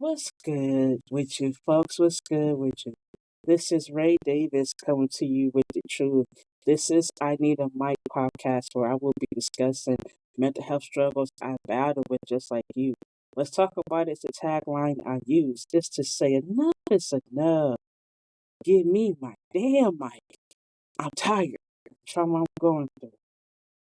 What's good with you, folks? What's good with you? This is Ray Davis coming to you with the truth. This is I Need a Mic podcast where I will be discussing mental health struggles I battle with just like you. Let's talk about it. It's a tagline I use just to say enough is enough. Give me my damn mic. I'm tired. Trauma I'm going through.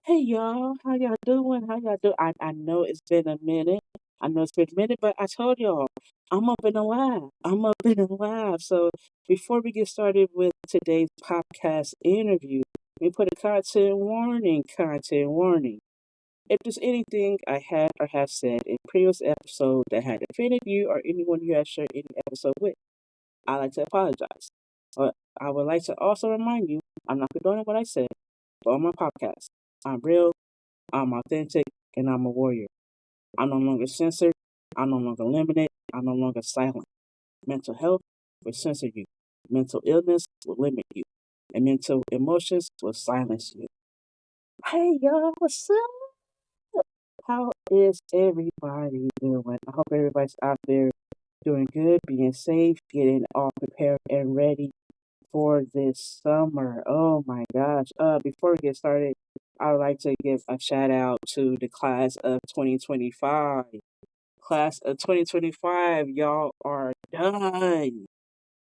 Hey y'all, how y'all doing? How y'all doing? I know it's been a minute. I know it's been a minute, but I told y'all, I'm up and alive. I'm up and alive. So before we get started with today's podcast interview, we put a content warning. If there's anything I had or have said in previous episode that had offended you or anyone you have shared any episode with, I'd like to apologize. But I would like to also remind you, I'm not condoning what I said, but on my podcast, I'm real, I'm authentic, and I'm a warrior. I'm no longer censored. I'm no longer limited. I'm no longer silent. Mental health will censor you. Mental illness will limit you. And mental emotions will silence you. Hey, y'all, what's up? How is everybody doing? I hope everybody's out there doing good, being safe, getting all prepared and ready for this summer. Oh my gosh. Before we get started, I would like to give a shout out to the class of 2025. Class of 2025, y'all are done.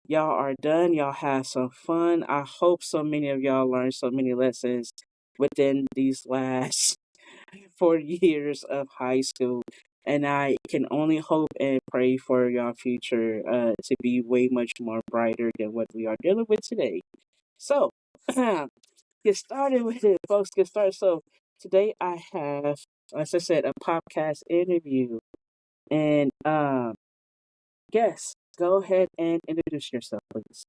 Y'all are done. Y'all have some fun. I hope so many of y'all learned so many lessons within these last 4 years of high school. And I can only hope and pray for your future to be way much more brighter than what we are dealing with today. So, get started with it, folks. Get started. So, today I have, as I said, a podcast interview. And, yes, go ahead and introduce yourself, please.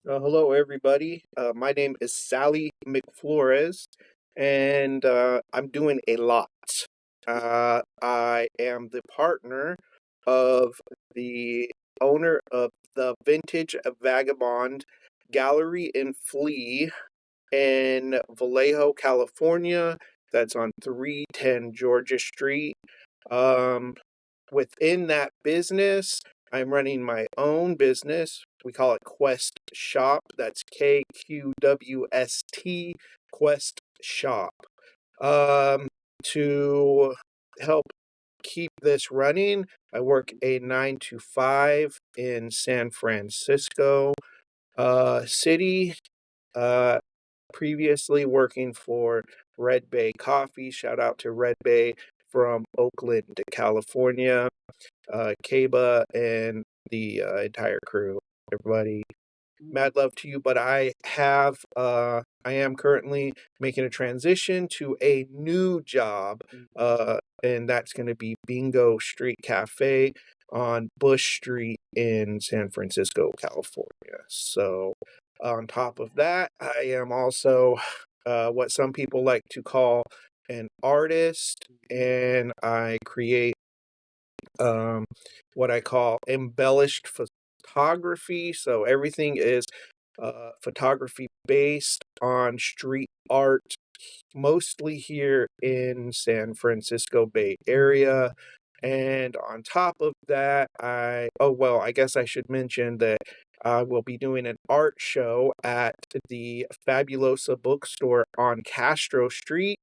Hello, everybody. My name is Sally McFlores, and I'm doing a lot. I am the partner of the owner of the Vintage Vagabond Gallery and Flea in Vallejo, California. That's on 310 Georgia Street. Within that business, I'm running my own business. We call it Quest Shop. That's KQWST, Quest Shop. To help keep this running, I work a 9 to 5 in San Francisco City. Previously working for Red Bay Coffee. Shout out to Red Bay from Oakland, California. Kaba and the entire crew. Everybody, mad love to you. But I am currently making a transition to a new job, and that's going to be Bingo Street Cafe on Bush Street in San Francisco, California. So, on top of that, I am also what some people like to call an artist, and I create what I call embellished photography. So everything is photography based on street art, mostly here in San Francisco Bay Area. And on top of that, I guess I should mention that I will be doing an art show at the Fabulosa bookstore on Castro Street.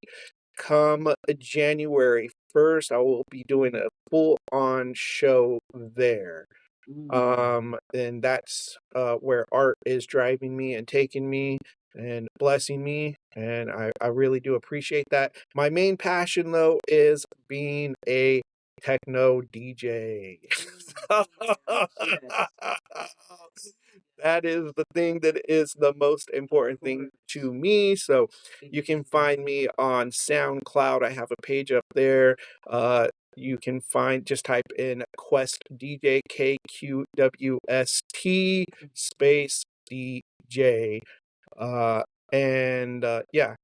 Come January 1st, I will be doing a full-on show there. And that's where art is driving me and taking me and blessing me, and I really do appreciate that. My main passion, though, is being a techno DJ. That is the thing that is the most important thing to me. So you can find me on SoundCloud. I have a page up there. You can just type in Quest DJ, KQWST space DJ. Yeah,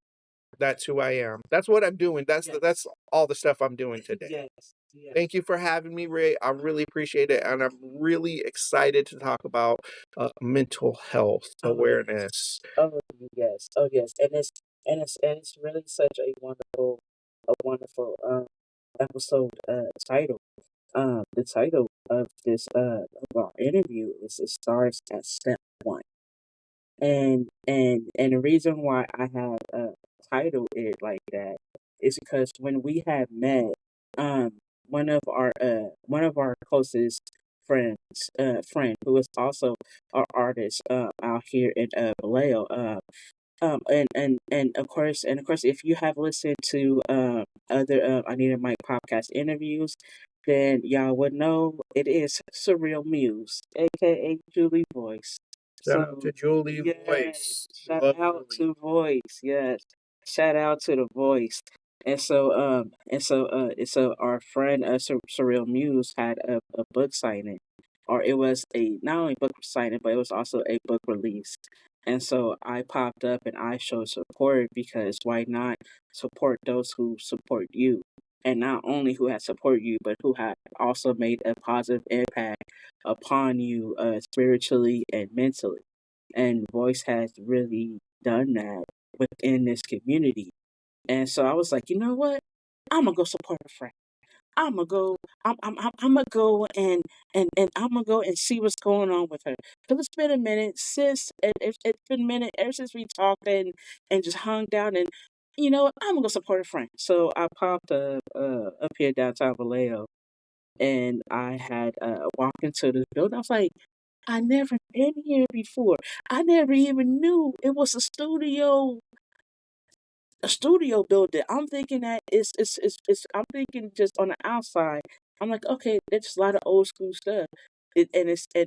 that's who I am. That's what I'm doing. That's all the stuff I'm doing today. Yes. Thank you for having me, Ray. I really appreciate it, and I'm really excited to talk about mental health awareness. Oh yes. Oh yes. And it's really such a wonderful episode title. the title of this of our interview is "It Starts at Step One," and the reason why I have titled it like that is because when we had met, um, one of our closest friends, friend who is also an artist out here in Vallejo, and of course, if you have listened to other I Need a Mic podcast interviews, then y'all would know it is Surreal Muse, aka Julie Voice. Shout out So to Julie yes, Voice. shout Love out Julie. to Voice. Yes, shout out to the Voice. And so our friend Surreal Muse had a book signing, or it was a not only book signing, but it was also a book release. And so I popped up and I showed support because why not support those who support you? And not only who have supported you, but who have also made a positive impact upon you spiritually and mentally. And Voice has really done that within this community. And so I was like, you know what? I'm gonna go support a friend. I'm gonna go. I'm gonna go and I'm gonna go and see what's going on with her. Cause it's been a minute since it's been a minute ever since we talked and just hung down and you know what? I'm gonna go support a friend. So I popped up here downtown Vallejo and I had walked into this building. I was like, I never been here before. I never even knew it was a studio building. I'm thinking that it's I'm thinking just on the outside. I'm like, okay, it's a lot of old school stuff. And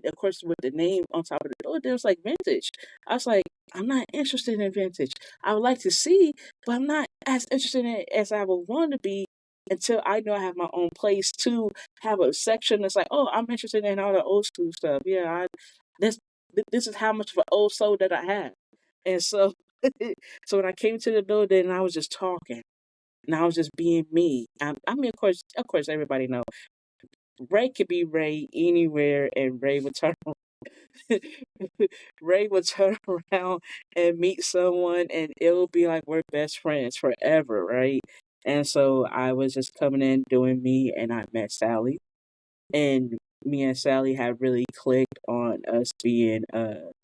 of course with the name on top of the door, there's like vintage. I was like, I'm not interested in vintage. I would like to see, but I'm not as interested in it as I would want to be until I know I have my own place to have a section that's like, oh, I'm interested in all the old school stuff. Yeah, this this is how much of an old soul that I have. And so so when I came to the building, I was just talking, and I was just being me. I mean, of course, everybody know Ray could be Ray anywhere, and Ray would turn. Ray would turn around and meet someone, and it will be like we're best friends forever, right? And so I was just coming in doing me, and I met Sally, and me and Sally had really clicked on us being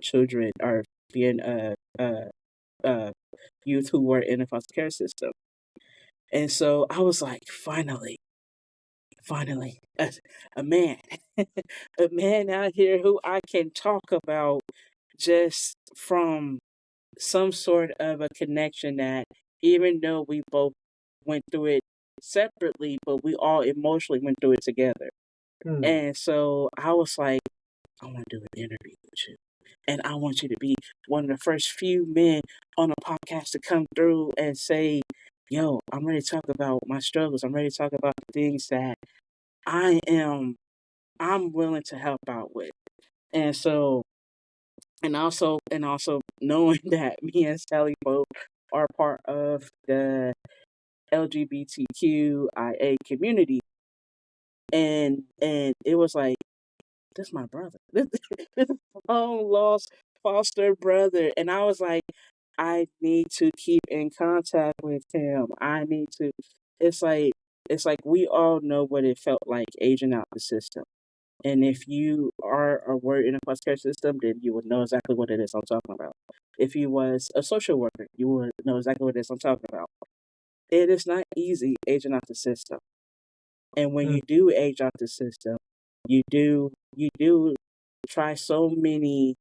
children or being uh youth who were in the foster care system. And so I was like, finally, a man, a man out here who I can talk about just from some sort of a connection that even though we both went through it separately, but we all emotionally went through it together. Hmm. And so I was like, I want to do an interview with you. And I want you to be one of the first few men on a podcast to come through and say, yo, I'm ready to talk about my struggles. I'm ready to talk about the things that I am I'm willing to help out with. And so and also knowing that me and Sally both are part of the LGBTQIA community and it was like this is my brother. This is my long lost foster brother. And I was like, I need to keep in contact with him. I need to it's like it's like we all know what it felt like aging out the system. And if you are a word in a foster care system, then you would know exactly what it is I'm talking about. If you was a social worker, you would know exactly what it is I'm talking about. It is not easy aging out the system. And when Hmm. you do age out the system, you do try so many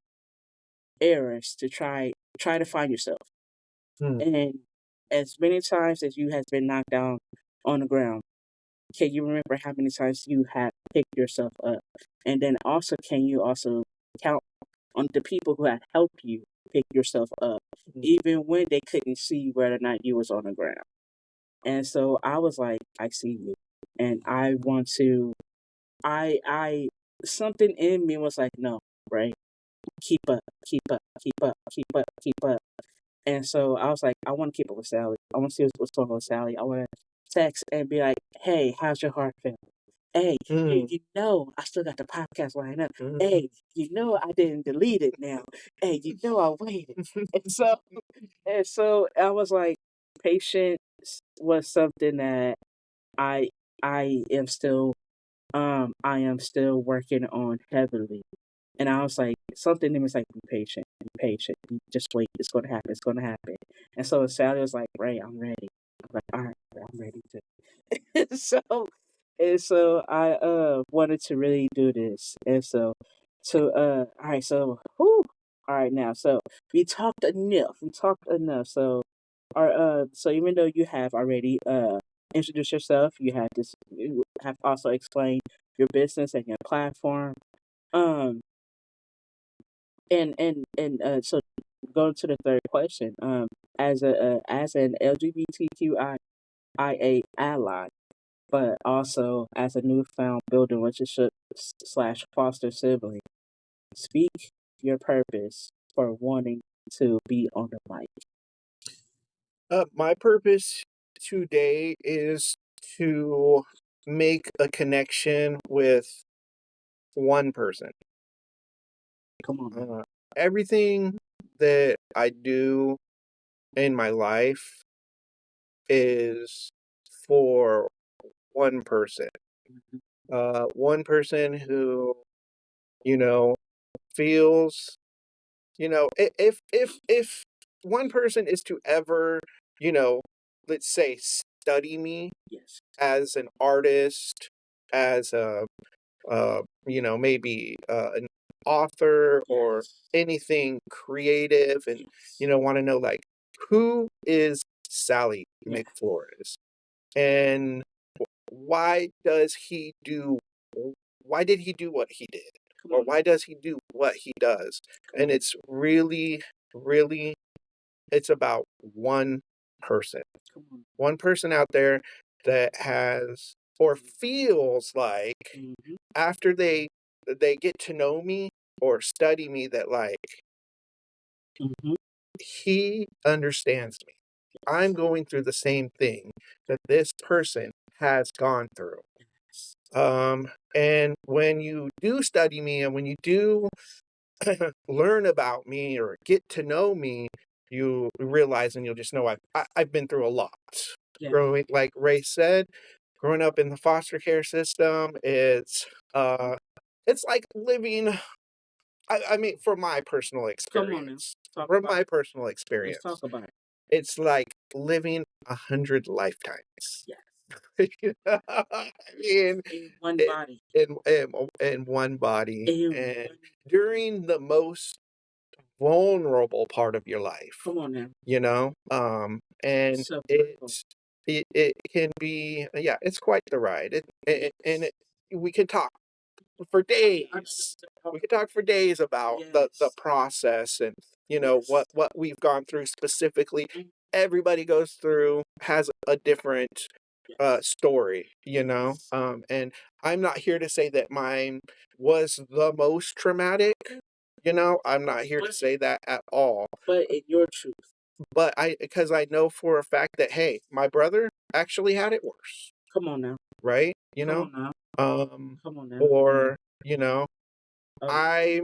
errors to try to find yourself. Hmm. And as many times as you has been knocked down on the ground, can you remember how many times you have picked yourself up? And then also can you also count on the people who have helped you pick yourself up, Hmm. even when they couldn't see whether or not you was on the ground. And so I was like, I see you. And I want to I something in me was like, no, right? Keep up, keep up, keep up, keep up, keep up. And so I was like, I want to keep up with Sally. I want to see what's going on with Sally. I want to text and be like, hey, how's your heart feeling? Hey, Hmm. you know, I still got the podcast lined up. Hmm. Hey, you know, I didn't delete it now. Hey, you know, I waited. And so I was like, patience was something that I I am still I am still working on heavily. And I was like, something in me was like, be patient, just wait, it's gonna happen, it's gonna happen. And so Sally was like, Ray, I'm ready. I'm like, all right, I'm ready to. so and so I wanted to really do this. And so all right, so whew, all right now. So we talked enough. We talked enough. So our so even though you have already introduced yourself, you have also explained your business and your platform. Um so going to the third question, as an LGBTQIA ally, but also as a newfound building relationship slash foster sibling, speak your purpose for wanting to be on the mic. My purpose today is to make a connection with one person. Come on, man. Everything that I do in my life is for one person. Mhm. One person who, you know, feels, if one person is to ever, you know, let's say study me Yes. as an artist, as a maybe an author or Yes. anything creative, and Yes. want to know like who is Sally Yeah. McFlores, and why does he do why did he do what he did, Come or on. why does he do what he does. Come And on. it's really, really, it's about person Come on. one person out there that has or feels like Mm-hmm. after they get to know me or study me that like Mm-hmm. he understands me. I'm going through the same thing that this person has gone through. And when you do study me and when you do learn about me or get to know me, you realize and you'll just know I've been through a lot. Yeah. Growing, like Ray said, growing up in the foster care system, it's like living. I mean, from my personal Come on now. experience, Talk from about my it. personal Let's talk experience, about it. it's like living 100 lifetimes. Yes. I mean, In one it, body. in one body, In and one. during the most vulnerable part of your life, Come on now. and Survival. it can be, yeah, it's quite the ride. We can talk for days. We could talk for days about the Yes. process and Yes. what we've gone through specifically. Mm. Everybody goes through has a different Yes. story, Yes. and I'm not here to say that mine was the most traumatic. I'm not here to But say that at all. in your truth. But because I know for a fact that hey, my brother actually had it worse, Come on now. right? Come on now. Um, Come on now. or you know, Oh, I,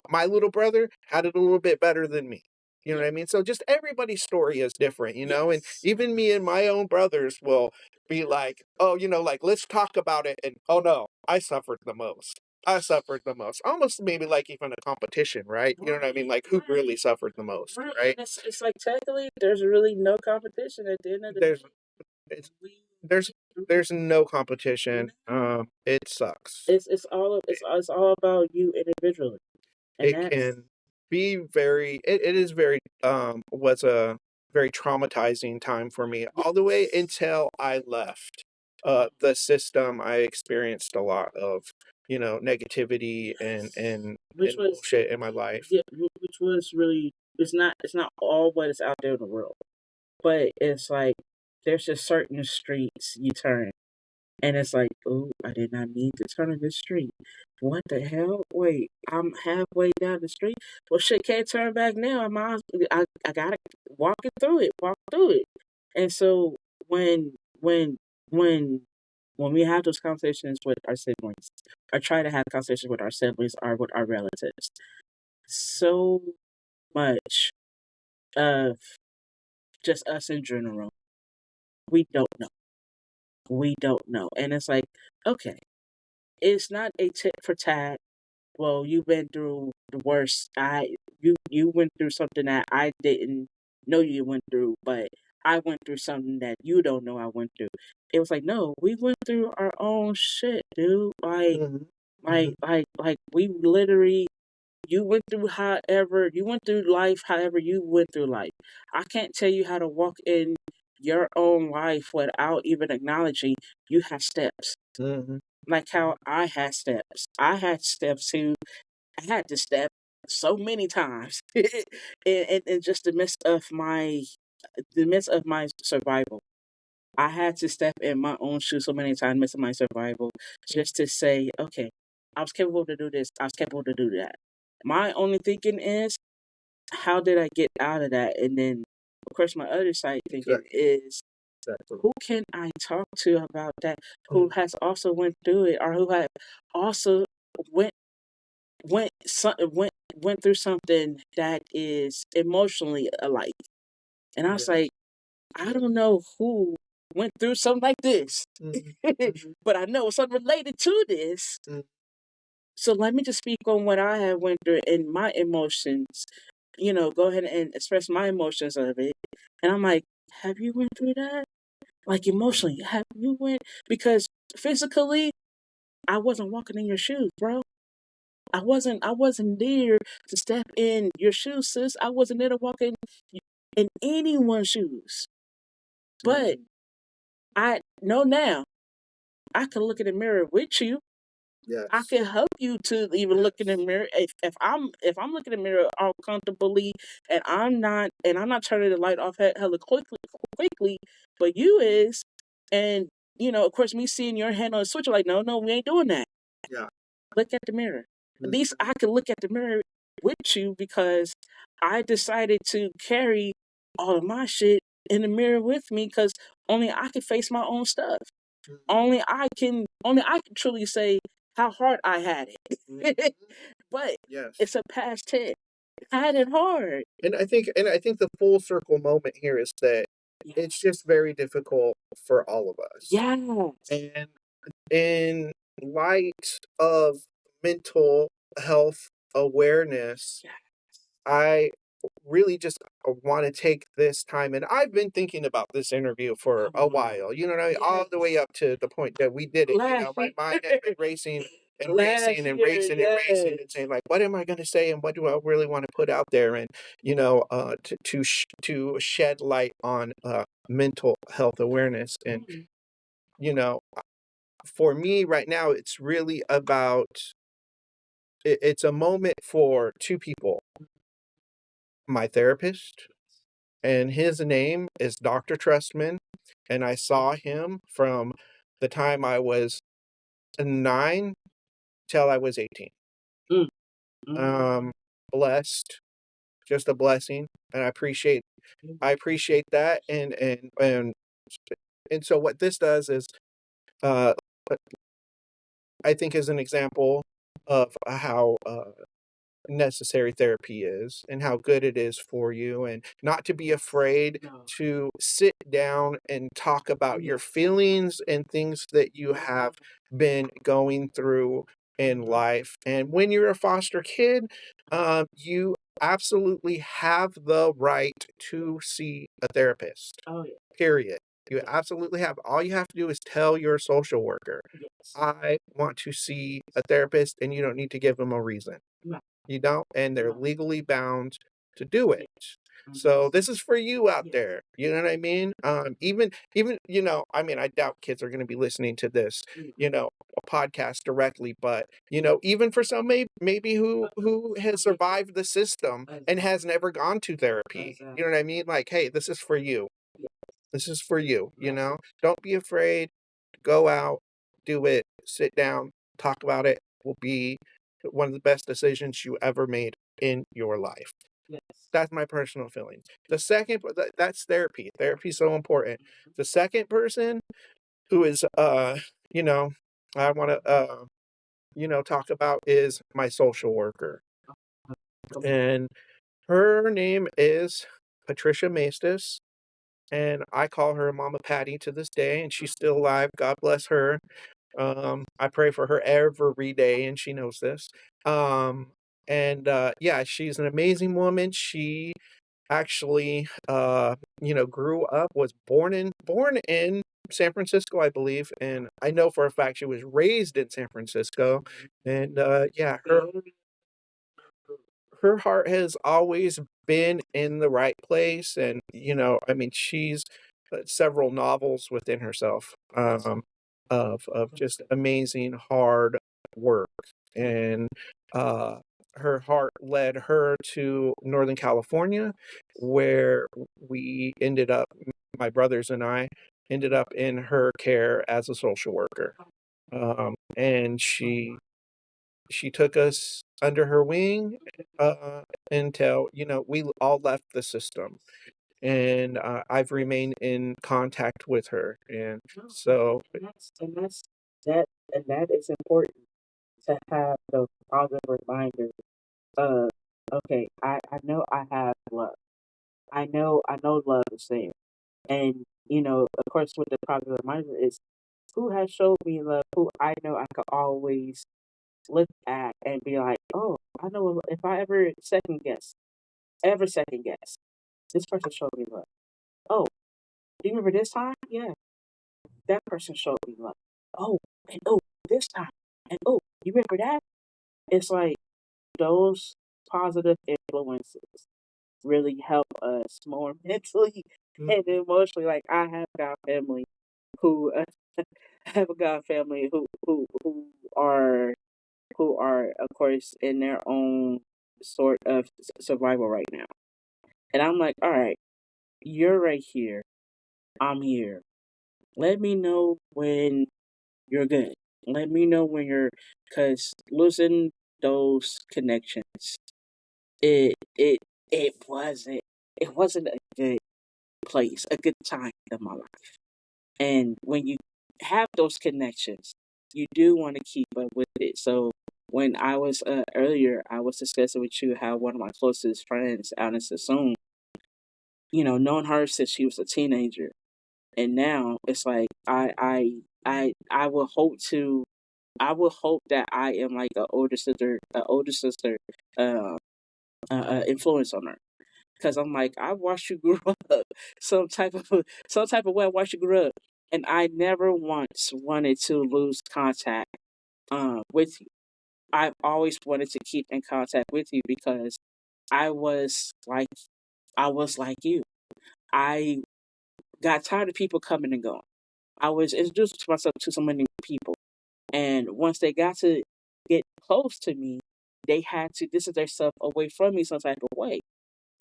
my little brother had it a little bit better than me. You know yeah. what I mean? So just everybody's story is different, and Yes. even me and my own brothers will be like, oh, like let's talk about it. And oh no, I suffered the most. I suffered the most. Almost maybe like even a competition, right? You know what I mean? Right. Like who really suffered the most, Right. right? And it's like technically there's really no competition at the end of the There's day. it's We there's we there's no competition. It sucks. it's all about you individually. And It that's can be it is very was a very traumatizing time for me all the way yes. until I left the system. I experienced a lot of, negativity Which and was bullshit in my life. yeah, which was really it's not all what is out there in the world. But it's like there's just certain streets you turn and it's like, oh, I did not need to turn on this street. What the hell? Wait, I'm halfway down the street. Well, shit, can't turn back now. I gotta walk through it. And so when when when we have those conversations with our siblings, or try to have conversations with our siblings or with our relatives, so much of just us in general, we don't know. We don't know, and it's like, okay. it's not a tit for tat. Well, you've been through the worst. You went through something that I didn't know you went through, but I went through something that you don't know I went through. It was like, no, we went through our own shit, dude. Mhm. Like we literally, you went through life however you went through life. I can't tell you how to walk in your own life without even acknowledging you have steps. Mhm. Like how I had steps. I had steps too. I had to step so many times in just the midst of my survival. I had to step in my own shoes so many times, missing my survival, just to say, okay, I was capable to do this. I was capable to do that. My only thinking is, how did I get out of that? And then, of course, my other side thinking Exactly. is, Exactly. who can I talk to about that? Who Mhm. has also went through it, or who had also went went through something that is emotionally alike? And I was Yes. like, I don't know who went through something like this, Mhm. Mhm. but I know something related to this. Mhm. So let me just speak on what I have went through and my emotions. Go ahead and express my emotions of it. And I'm like, have you went through that? Like emotionally, have you went? Because physically, I wasn't walking in your shoes, bro. I wasn't there to step in your shoes, sis. I wasn't there to walk in anyone's shoes. But Mhm. I know now I can look in the mirror with you. I Yes. can help you to even look in the Yes. mirror. If I'm looking in the mirror all comfortably and I'm not turning the light off hella quickly, but you is, and of course me seeing your hand on the switch, like, no, we ain't doing that. Yeah. Look at the mirror. At Mhm. least I can look at the mirror with you because I decided to carry all of my shit in the mirror with me because only I can face my own stuff. Mhm. Only I can truly say how hard I had it. Mhm. But Yes. it's a past tense. I had it hard. And I think the full circle moment here is that Yeah. it's just very difficult for all of us. Yes. And in light of mental health awareness, Yeah. I really just want to take this time, and I've been thinking about this interview for Come a on. while, all the way Yes. up to the point that we did it. Last My year. mind has been racing and Last racing and year, racing and racing and yes. saying, like, what am I going to say and what do I really want to put out there? And, to shed light on mental health awareness. And, Mm. you know, for me right now, it's really about it's a moment for two people, my therapist, and his name is Dr. Trustman, and I saw him from the time I was 9 till I was 18. Mm. Mm. Um, blessed, just a blessing, and I appreciate that, and so what this does is, uh, I think is an example of how, necessary therapy is and how good it is for you, and not to be afraid No. to sit down and talk about your Yes. feelings and things that you have been going through in Mhm. life. And when you're a foster kid, you absolutely have the right to see a therapist, Oh yeah. period. You Yeah. absolutely have. All you have to do is tell your social worker, Yes. I want to see a therapist, and you don't need to give them a reason. No. You don't, and they're No. legally bound to do it. Yes. Mhm. So this is for you out Yes. there. You know what I mean? Even I mean, I doubt kids are going to be listening to this, Mm. a podcast directly, but even for some maybe who has survived the system and Exactly. has never gone to therapy. You know what I mean? Like, hey, this is for you. Yeah. This is for you. Yes. Don't be afraid. Go out, do it, sit down, talk about it. Will be one of the best decisions you ever made in your life. Yes. That's my personal feeling. The second, that's therapy. Therapy is so important. The second person who is, I want to, talk about is my social worker. Come on. And her name is Patricia Maestas. And I call her Mama Patty to this day, and she's still alive. God bless her. I pray for her every day, and she knows this. Yeah, she's an amazing woman. She actually, grew up, was born in San Francisco, I believe, and I know for a fact she was raised in San Francisco. And yeah, her heart has always been in the right place, and I mean, she's several novels within herself, of just amazing hard work, and uh her heart led her to Northern California, where we ended up, my brothers and I ended up in her care as a social worker. And she took us under her wing, until, we all left the system. And I've remained in contact with her. And No, so, that's that and that is important to have the positive reminder of, okay, I know I have love. I know love is there. And of course with the positive reminder is who has showed me love, who I know I could always look at and be like, oh, I know if I ever second guess, this person showed me love. Oh, do you remember this time? Yeah, that person showed me love. Oh, and oh, this time. And oh, you remember that? It's like those positive influences really help us more mentally and emotionally. Like I have got family who I have a god family are who are of course in their own sort of survival right now. And I'm like, all right, you're right here. I'm here. Let me know when you're good. Let me know when cause losing those connections, it, it, it wasn't a good place, a good time in my life. And when you have those connections, you do want to keep up with it. So when I was earlier, I was discussing with you how one of my closest friends out in Sassoon, known her since she was a teenager, and now it's like I will hope to I will hope that I am like an older sister, uh, influence on her. Because I'm like, I watched you grow up some type of way. I watched you grow up, and I never once wanted to lose contact with you. I've always wanted to keep in contact with you because I was like I was like you. I got tired of people coming and going. I was introduced to myself to so many people, and once they got to get close to me, they had to distance themselves away from me some type of way.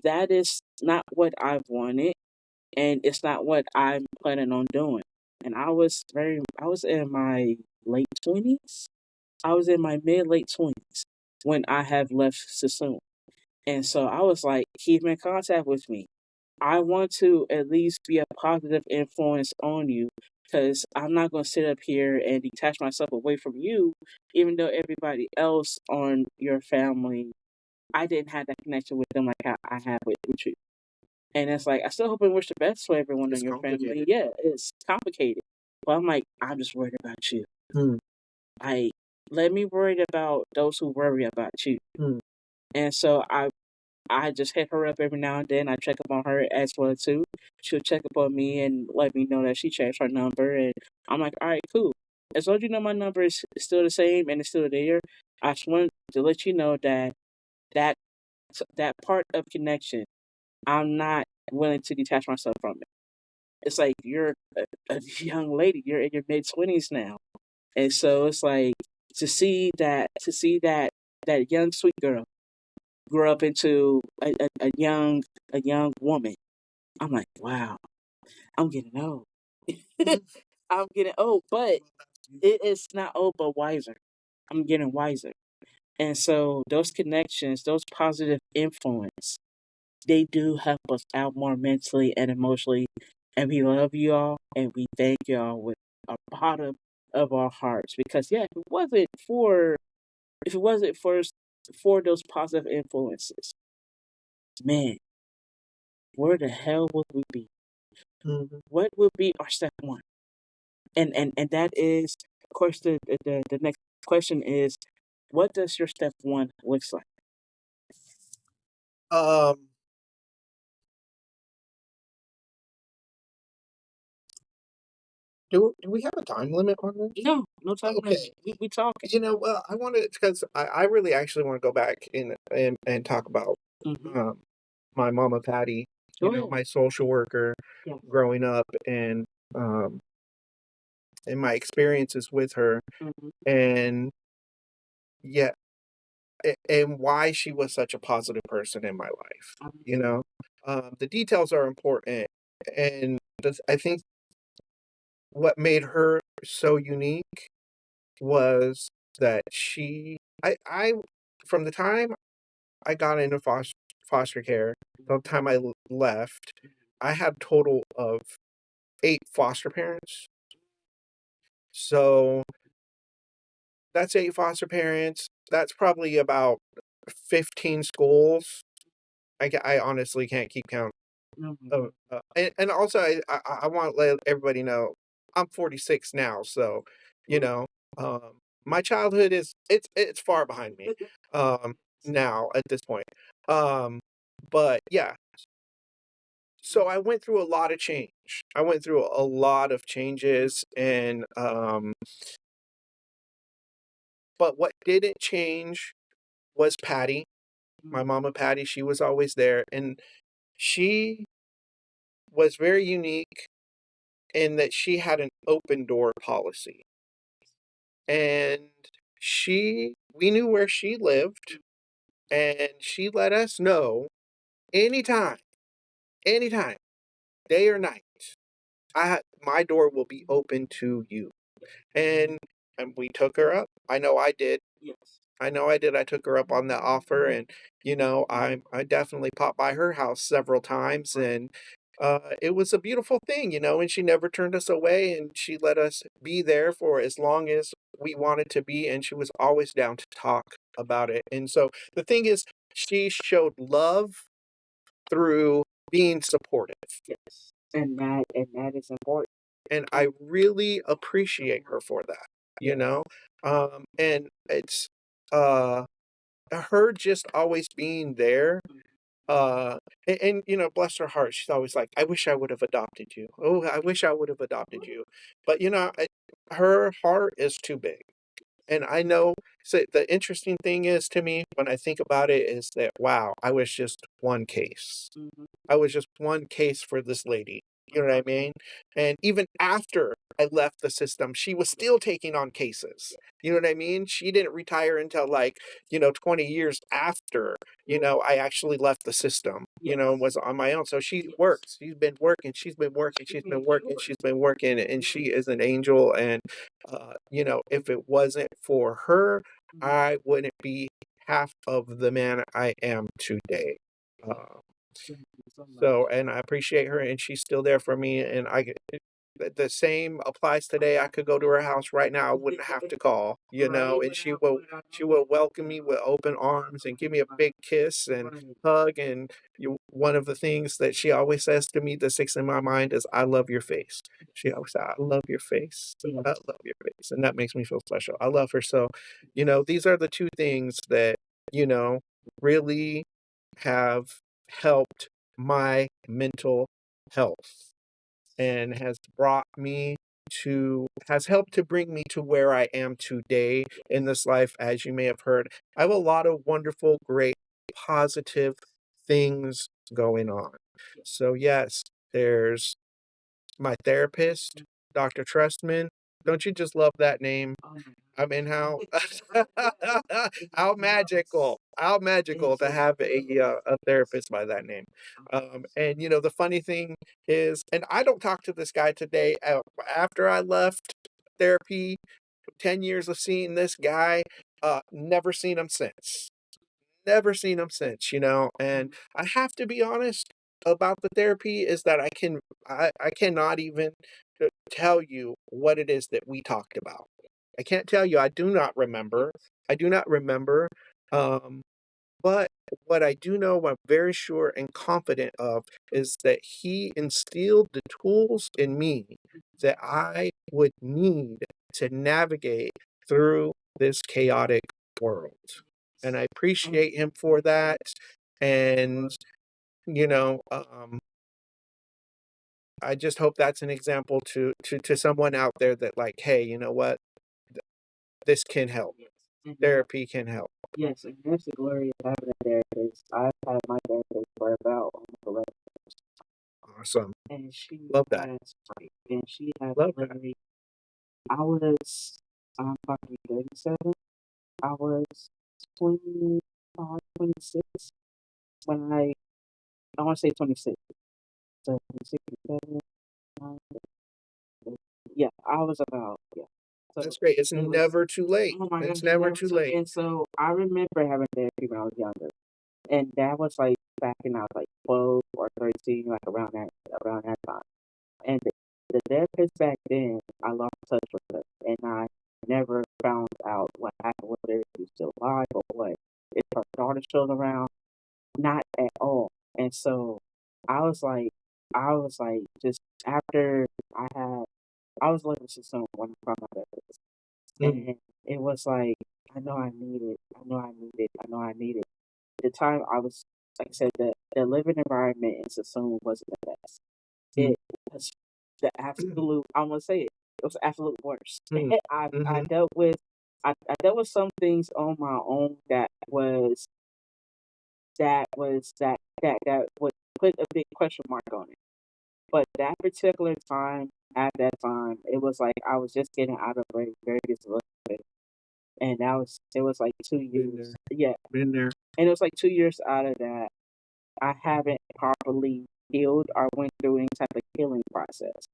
That is not what I wanted, and it's not what I'm planning on doing. And I was in my late 20s. I was in my mid late 20s when I have left Sassoon. And so I was like, keep in contact with me. I want to at least be a positive influence on you because I'm not going to sit up here and detach myself away from you, even though everybody else on your family, I didn't have that connection with them like how I have with you. And it's like, I still hope and wish the best for everyone in it's your family. complicated. Yeah, it's complicated. But I'm like, I'm just worried about you. Mm, Like, let me worry about those who worry about you. mm. And so I just hit her up every now and then. I check up on her as well too. She'll check up on me and let me know that she changed her number, and I'm like, all right, cool. As long as you know my number is still the same and it's still there, I just wanted to let you know that that part of connection, I'm not willing to detach myself from it. It's like you're a young lady, you're in your mid 20s now, and so it's like to see that young sweet girl grow up into a young woman. I'm like, wow, I'm getting old. I'm getting old, but it is not old, but wiser. I'm getting wiser. And so those connections, those positive influence, they do help us out more mentally and emotionally. And we love you all and we thank y'all with a bottom of our hearts. Because yeah, if it wasn't for those positive influences, man, where the hell would we be? Mhm. What would be our step one? And that is of course, the next question is, what does your step one looks like? Um, do we have a time limit on this? No, no time limit. Okay. We talking. Well, I wanted because I really actually want to go back and talk about Mm-hmm. um, my mama Patty, Go ahead. my social worker Yeah. growing up, um, and my experiences with her, Mm-hmm. and yeah, and why she was such a positive person in my life. The details are important, and I think what made her so unique was that I from the time I got into foster care, the time I left, I had a total of 8 foster parents. So that's 8 foster parents. That's probably about 15 schools. I honestly can't keep count. Mm-hmm. And also I want to let everybody know I'm 46 now, so you know, um, my childhood is it's far behind me um, now at this point. Um, but yeah, so I went through a lot of change. I went through a lot of changes, and but what didn't change was Patty, my mama Patty. She was always there, and she was very unique in that she had an open door policy. And we knew where she lived, and she let us know anytime, anytime, day or night, my door will be open to you. And, and we took her up. I know I did. Yes. I know I did. I took her up on that offer, and I definitely popped by her house several times, and it was a beautiful thing, and she never turned us away, and she let us be there for as long as we wanted to be, and she was always down to talk about it. And so the thing is, she showed love through being supportive, Yes. And that is important. and I really appreciate her for that. You know, and it's uh her just always being there, uh, bless her heart, she's always like, "I wish I would have adopted you. Oh, I wish I would have adopted you." But, her heart is too big. And I know, so the interesting thing is to me when I think about it is that, wow, I was just one case. Mm-hmm. I was just one case for this lady. You know what I mean? And even after I left the system, she was still taking on cases. You know what I mean? She didn't retire until 20 years after, I actually left the system, and was on my own. So she works. She's been working. She's been working. She's been working. She's been working. And she is an angel. And, if it wasn't for her, I wouldn't be half of the man I am today. Uh, so, and I appreciate her, and she's still there for me. And the same applies today. I could go to her house right now. I wouldn't have to call, and she will welcome me with open arms and give me a big kiss and hug. And one of the things that she always says to me that sticks in my mind is, "I love your face." She always says, "I love your face. I love your face," and that makes me feel special. I love her so. These are the two things that you know really have helped my mental health and has helped to bring me to where I am today in this life. As you may have heard, I have a lot of wonderful, great, positive things going on. So yes, there's my therapist, Dr. Trustman. Don't you just love that name? I mean, how how magical to have a therapist by that name. And the funny thing is, and I don't talk to this guy today. After I left therapy, 10 years of seeing this guy, never seen him since. Never seen him since. And I have to be honest about the therapy is that I cannot even tell you what it is that we talked about. I can't tell you. I do not remember. I do not remember. Um, but what I do know, I'm very sure and confident of, is that he instilled the tools in me that I would need to navigate through this chaotic world. And I appreciate him for that. And, you know, I just hope that's an example to someone out there that, like, hey, you know what? This can help. Therapy can help. Yes, and that's the glory of having a therapist. I've had my therapist for about almost 11 years. Awesome. And she Love that. has, and she has Love that. literally, I'm probably 37. I was 25, 26 when I want to say 26. So 26, 27, yeah, I was about, yeah. So That's great. It's it was, never too late. oh my It's gosh, never too late. And so I remember having therapy when I was younger. And that was like back when I was like 12 or 13, like around that time. And the therapist back then, I lost touch with her, and I never found out what happened with her. If she's still alive or what. Is her daughter still around? Not at all. And so I was like, just after I was living to someone when I found my therapist, and it was like I know I need it. I know I need it. I know I need it. The time I was, like I said, the living environment in Sassoon wasn't the best. It was the absolute. I'm gonna say it. It was the absolute worst. I Mhm. dealt with I dealt with some things on my own that would put a big question mark on it. But that particular time, at that time, it was like I was just getting out of various relationships, and it was like 2 years. Yeah, Been there. and it was like 2 years out of that. I haven't properly healed or went through any type of healing process.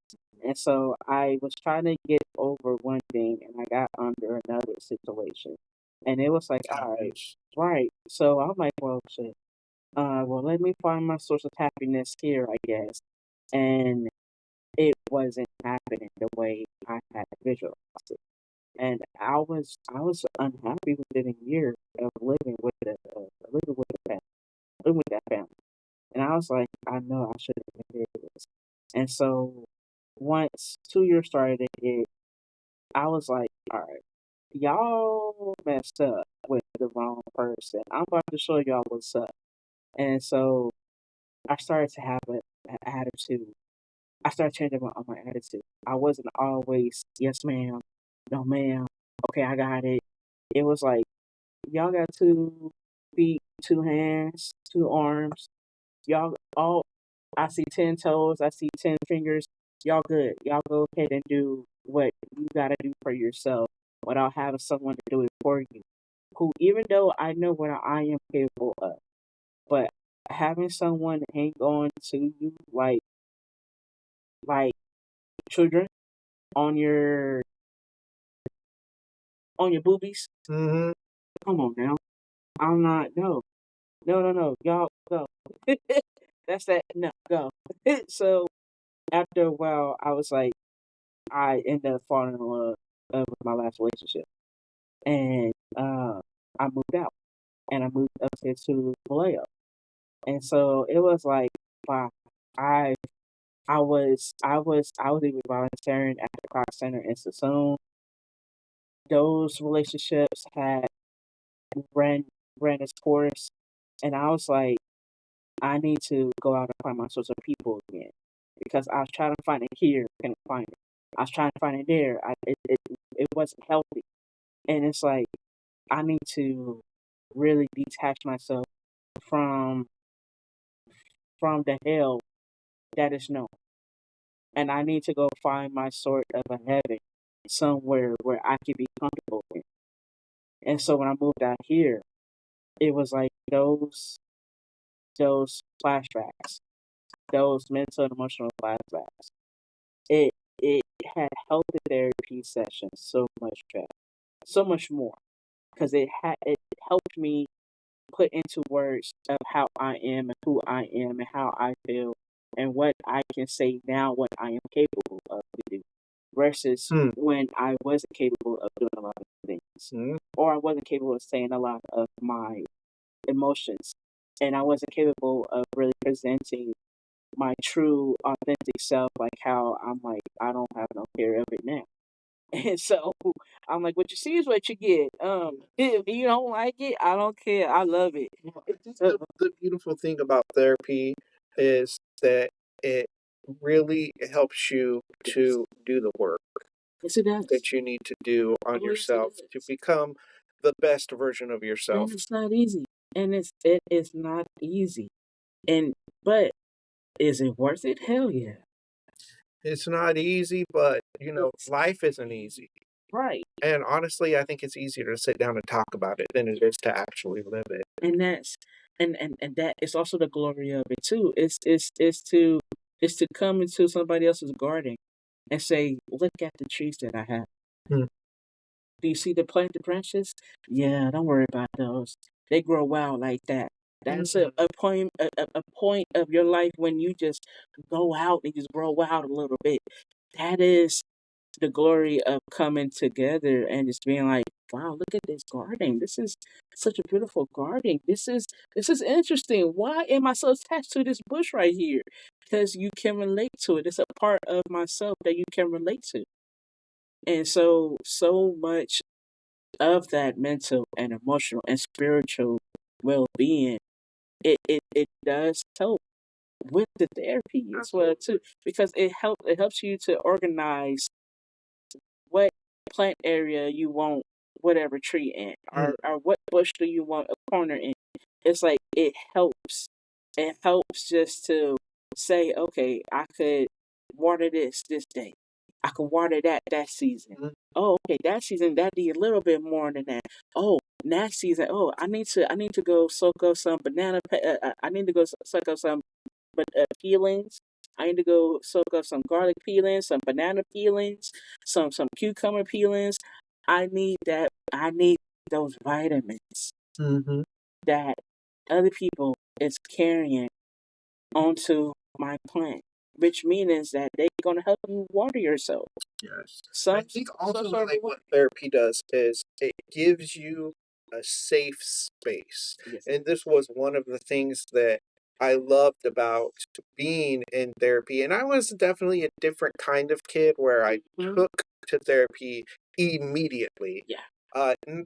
And so I was trying to get over one thing and I got under another situation. And it was like, all right, right. So I'm like, well, shit. Well, let me find my source of happiness here, I guess. And it wasn't happening the way I had visualized it. And I was unhappy within a year of living with the family, living with that family. And I was like, I know I should have been doing this. And so once 2 years started to hit, I was like, all right, y'all messed up with the wrong person. I'm about to show y'all what's up. And so I started to have an attitude. I started changing my attitude. I wasn't always, yes, ma'am, no, ma'am, okay, I got it. It was like, y'all got 2 feet, 2 hands, 2 arms. Y'all all I see 10 toes, I see 10 fingers. Y'all good. Y'all go ahead and do what you gotta do for yourself without having someone to do it for you. Who even though I know what I am capable of, but having someone hang on to you like children on your boobies. Mhm. Come on now. I'm not no. No. Y'all go. That's that no go. So after a while I was like I ended up falling in love with my last relationship, and I moved out, and I moved up here to Vallejo, and so it was like, wow, I I was even volunteering at the Croc Center in Sassoon. Those relationships had ran ran its course, and I was like, I need to go out and find my source of people again because I was trying to find it here, couldn't find it. I was trying to find it there. It wasn't healthy. And it's like I need to really detach myself from the hell that is known. And I need to go find my sort of a heaven somewhere where I can be comfortable in. And so when I moved out here, it was like those flashbacks, those mental and emotional flashbacks. It it had helped the therapy session so much better, so much more, because it helped me put into words of how I am and who I am and how I feel and what I can say now, what I am capable of to do, versus when I wasn't capable of doing a lot of things, or I wasn't capable of saying a lot of my emotions, and I wasn't capable of really presenting my true, authentic self, like how I'm like, I don't have no fear of it now. And so I'm like, what you see is what you get. If you don't like it, I don't care. I love it. Well, I think the beautiful thing about therapy is that it really helps you to do the work Yes, it does. that you need to do on Oh, yes, it yourself to does. become the best version of And yourself. it's not easy. And it is not easy. And but is it worth it? Hell yeah. It's not easy, but It's life isn't easy. right. And honestly, I think it's easier to sit down and talk about it than it is to actually live it. And that's and that is also the glory of it too. It's to come into somebody else's garden and say, look at the trees that I have. Mm. Do you see the planted branches? Yeah, don't worry about those. They grow wild like that. That's Mm. a point of your life when you just go out and just grow wild a little bit. That is the glory of coming together and just being like, wow, look at this garden. This is such a beautiful garden. This is interesting. Why am I so attached to this bush right here? Because you can relate to it. It's a part of myself that you can relate to. And so much of that mental and emotional and spiritual well being, it does help with the therapy as well too. Because it helps you to organize what plant area you want whatever tree in, Mm. or what bush do you want a corner in. It's like it helps just to say, okay, I could water this day, I could water that season. Mm. Oh, okay, that season that need a little bit more than that. Oh, next season, oh, I need to go soak up some I need to go soak up some peelings. I need to go soak up some garlic peelings, some banana peelings, some cucumber peelings. I need that. I need those vitamins Hmm. that other people is carrying onto my plant, which means that they're gonna help you water yourself. Yes. I Some think some also sort of like way. what therapy does is it gives you a safe space. Yes. And this was one of the things that I loved about being in therapy. And I was definitely a different kind of kid where I Mhm. took to therapy immediately. Yeah.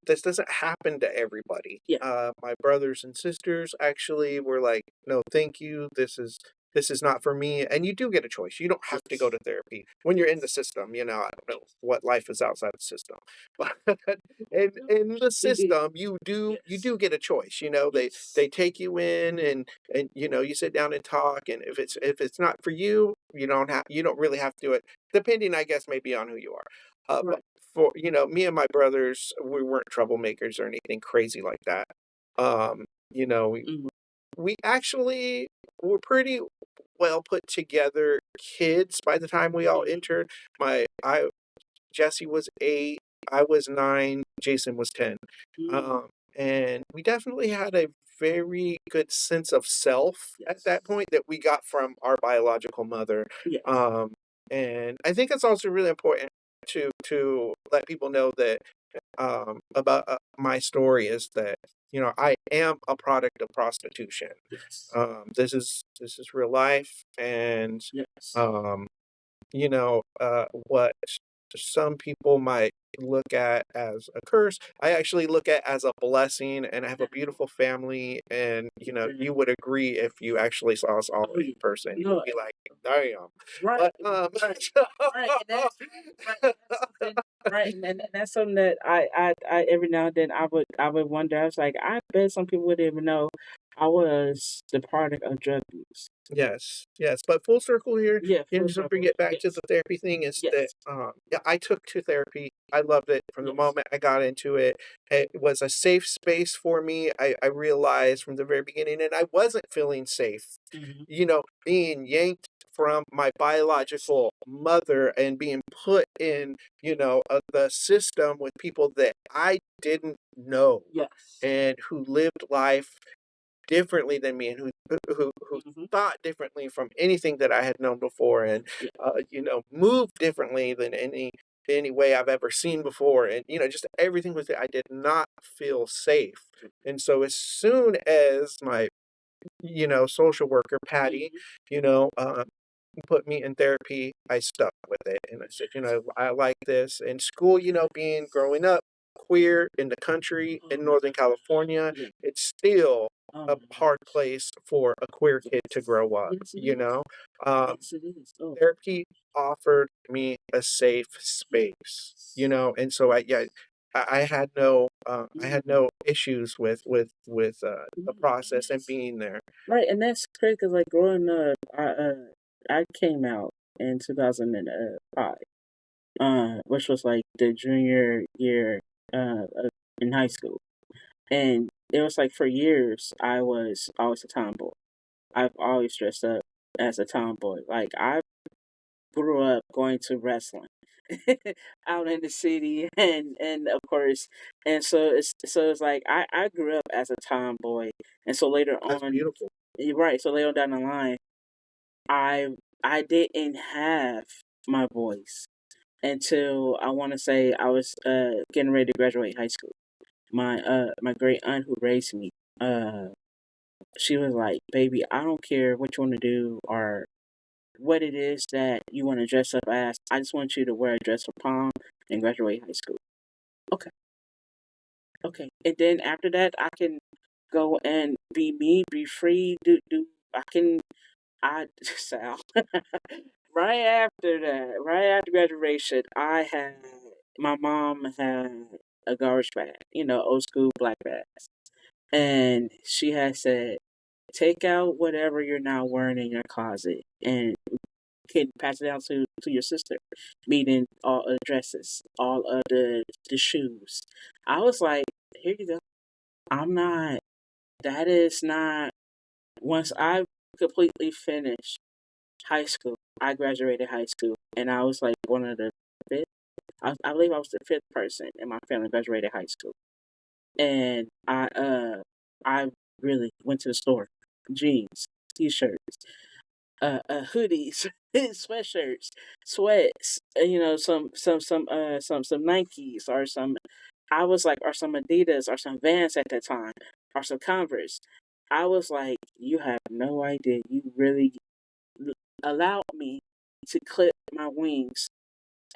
This doesn't happen to everybody. Yeah. My brothers and sisters actually were like, "No, thank you. This is not for me." And you do get a choice. You don't have to go Yes. to therapy when you're in the Yes. system. I don't know Yes. what life is outside the system, but in the We did. system, you Yes. do get a choice. They Yes. take you in and you sit down and talk. And if it's not for you, you don't really have to do it. Depending, I guess, maybe on who you are. But Right. for me and my brothers, we weren't troublemakers or anything crazy like that. We Mhm. we actually were pretty well put together kids by the time we all Mhm. entered. My I Jesse was 8, I was 9, Jason was 10. Mm. And we definitely had a very good sense of self at Yes. that point that we got from our biological mother. Yes. Um, and I think it's also really important to let people know that about my story is that I am a product of prostitution. Yes. This is real life, and Yes. um, what some people might look at as a curse, I actually look at as a blessing, and I have a beautiful family, and you would agree if you actually saw us all Oh, in yeah. person. You would No, be like, "Damn." right, But right, right, and that's something, right, and that's something that I every now and then I would wonder. I was like, I bet some people wouldn't even know I was the product of drug use. Yes, yes, but full circle here, Yeah, full just to bring circle. it back to Yes, the therapy thing is that, yes, yeah, I took to therapy. I loved it from the yes. moment I got into it. It was a safe space for me. I realized from the very beginning, and I wasn't feeling safe, Hmm. being yanked from my Yes, biological mother and being put in, the system with people that I didn't know yes. and who lived life differently than me and who Hmm. thought differently from anything that I had known before and Yeah. moved differently than any way I've ever seen before. And just everything was I did not feel safe. And so as soon as my social worker Patty, Hmm. you know put me in therapy, I stuck with it. And I said, I like this. In school, growing up queer in the country in Northern California, Yeah. it's still Oh a my hard gosh. place for a queer kid to grow up, Yes, it is. Um, Yes, it is. Oh, therapy offered me a safe space, and so I had no issues with the process and being there. right, and that's crazy because like growing up, I came out in 2005, which was like the junior year in high school, and it was like for years I was always a tomboy. I've always dressed up as a tomboy. Like I grew up going to wrestling out in the city, and of course, and so it's like I grew up as a tomboy, and so later That's on, beautiful. you're right. So later on down the line, I I didn't have my voice until I want to say I was getting ready to graduate high school. My great aunt who raised me, uh she was like, "Baby, I don't care what you want to do or what it is that you want to dress up as. I just want you to wear a dress for prom and graduate high school." Okay, okay. And then after that, I can go and be me, be free. Do I can I Sal? Right after that, right after graduation, my mom had a garbage bag, old school black bags, and she had said, "Take out whatever you're now wearing in your closet and can pass it down to your sister," meaning all of the dresses, all of the shoes. I was like, "Here you go. I'm not. That is not." Once I completely finished high school, I graduated high school, and I was like one of the fifth. I believe I was the fifth person in my family graduated high school, and I really went to the store, jeans, t-shirts, hoodies, sweatshirts, sweats, some Nikes or some. I was like, or some Adidas or some Vans at that time, or some Converse. I was like, you have no idea. You really allowed me to clip my wings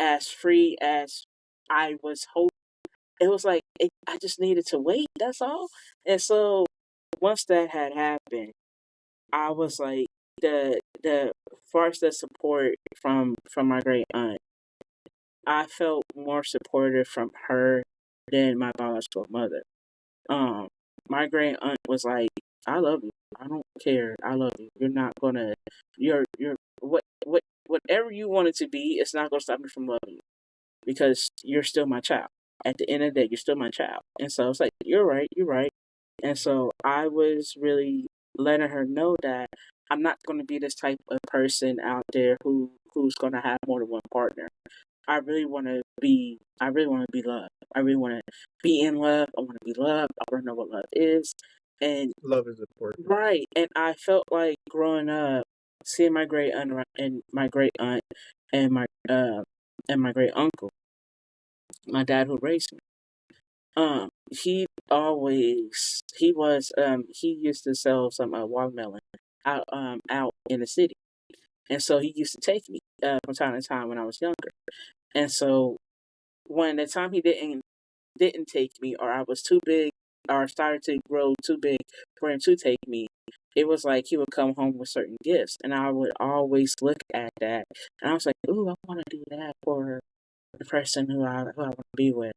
as free as I was hoping. It was like I just needed to wait. That's all. And so once that had happened, I was like the first the support from my great aunt. I felt more supported from her than my biological mother. Um, my great aunt was like, "I love you. I don't care. I love you. You're not gonna. You're whatever you want it to be. It's not gonna stop me from loving you because you're still my child. At the end of the day, you're still my child." And so it's like, "You're right. You're right." And so I was really letting her know that I'm not going to be this type of person out there who's going to have more than one partner. I really want to be loved. I really want to be in love. I want to be loved. I want to know what love is. And Love is important. right, and I felt like growing up, seeing my great aunt and my great aunt and my great uncle, my dad who raised me. He used to sell some watermelon out in the city, and so he used to take me from time to time when I was younger. And so when the time he didn't take me, or I was too big, or started to grow too big for him to take me, it was like he would come home with certain gifts, and I would always look at that, and I was like, "Ooh, I want to do that for the person who I want to be with."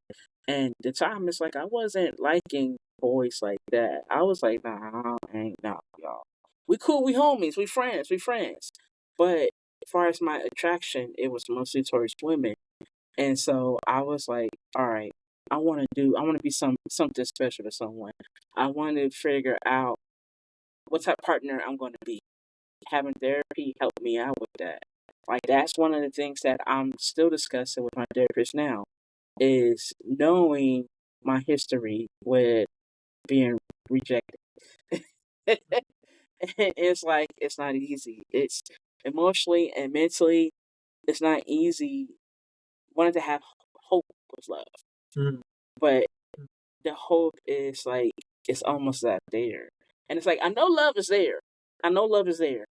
And the time it's like I wasn't liking boys like that. I was like, "Nah, I ain't nah, y'all. We cool, we homies, we friends." But as far as my attraction, it was mostly towards women. And so I was like, all right, I want to be something special to someone. I want to figure out what type of partner I'm going to be. Having therapy helped me out with that. Like that's one of the things that I'm still discussing with my therapist now is knowing my history with being rejected. It's like it's not easy. It's emotionally and mentally it's not easy wanting to have hope with love. Mm. But the hope is like it's almost not there. And it's like I know love is there. I know love is there.